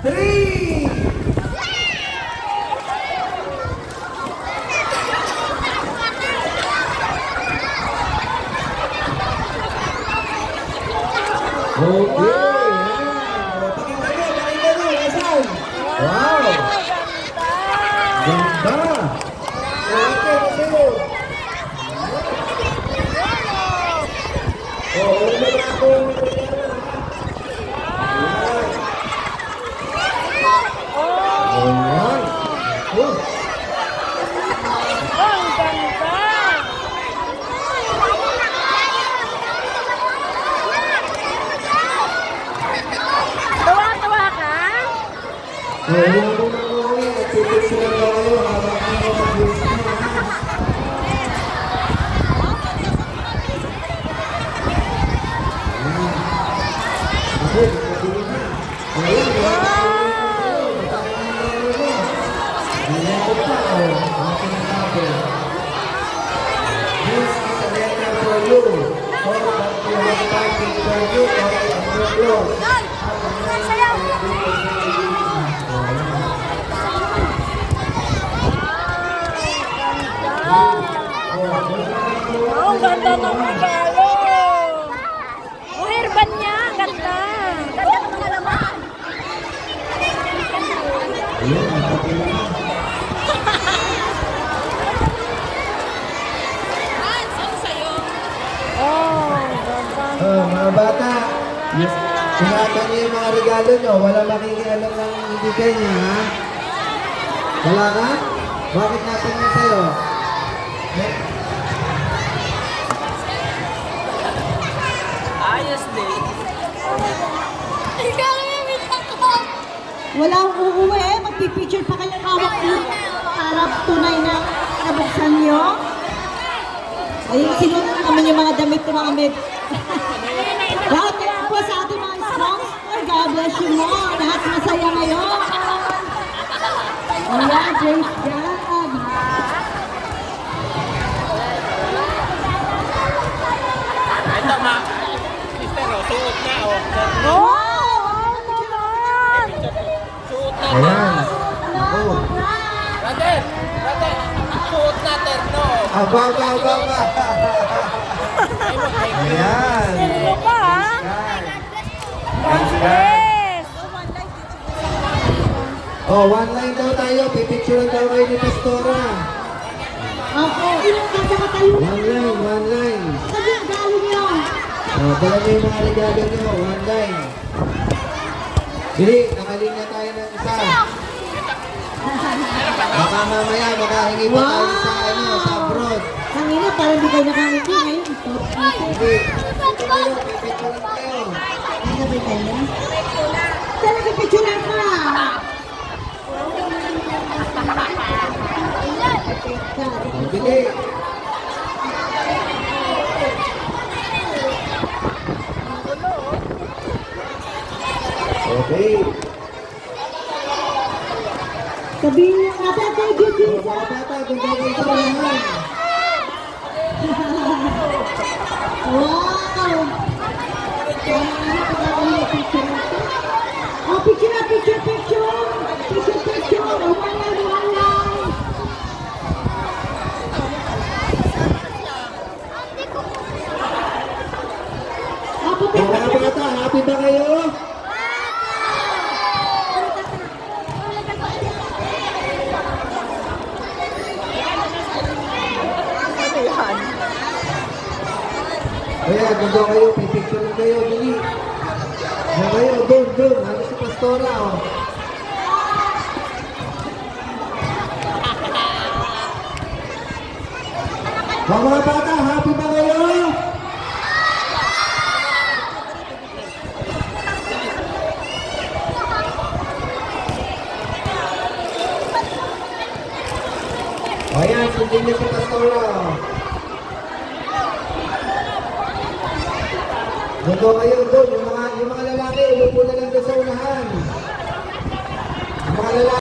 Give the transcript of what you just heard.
3. Okay. Pakita nyo, Asan? Wow. Ganda. Okay. Oh, wala na ako. Ayan. Oh. Ang ganda! Tawa-tawa ka? Huwag mo na uwi. Nagpipicture lang kayo habang ano mag-use mo. Ako, nagpipicture na. Ayan, this is a letter for you. For that you have typing for you or on your clothes. Ang ganda ng regalo! Muhirban niya, ang ganda! Ganda ng mga laman! Ayun, nagpapila. Oh, ganda! Mga bata, ingatan niyo yung mga regalo nyo. Wala makikialam ng ibigay niya, ha? Wala ka? Bakit natin yan sa'yo? Ayos din. Walang uuwi, magpipicture pa kayo hawak yung para tunay na nabuksan nyo. Ayun, sinuot naman yung mga damit ng mga med. Lahat na po sa ating mga sponsor. God bless you more. Lahat masaya ngayon. Ayan, praise God. Ito ma. Sister, oh, suot na oh. Wow! Ang naman! Suot na. Ayan. Oh. Brother, suot na terno. Aba. Ayan. Ano pa, ha? Thanks, God. Yes! Oh, one line daw tayo. Pipicture daw kayo ni Pastora. Ako, ilang kanta ka tayo. One line. Sabi ang galo nyo. Oh, dala niyo yung mga regalo niyo. One line. Dili, nakalinya tayo ng isa. Baka mamaya makahingi pa tayo sa sa abroad. Hangina, parang di kayo nakangiti ngayon. Hindi. Ito kayo, pipicture tayo. Ang gabi kayo. Saan nagpipicturean ka? Oh, dili. Okay. Sabihin niyo ate, thank you, Oh, Jesus. mga bata, doon daw kayo sa bahay. Wow! Oh, picture na, picture. Picture. Oh, one line. Oh, puti. Oh, mga bata, happy ba kayo? Ayan, doon daw kayo, pipicture na kayo, dali. Doon kayo, doon. Ano si Pastora, oh. Mga bata, happy ba kayo? Ayan, sundin niyo si Pastora. Doon daw kayo, doon. Yung mga lalaki, umupo na lang doon sa unahan. Yung mga lalaki.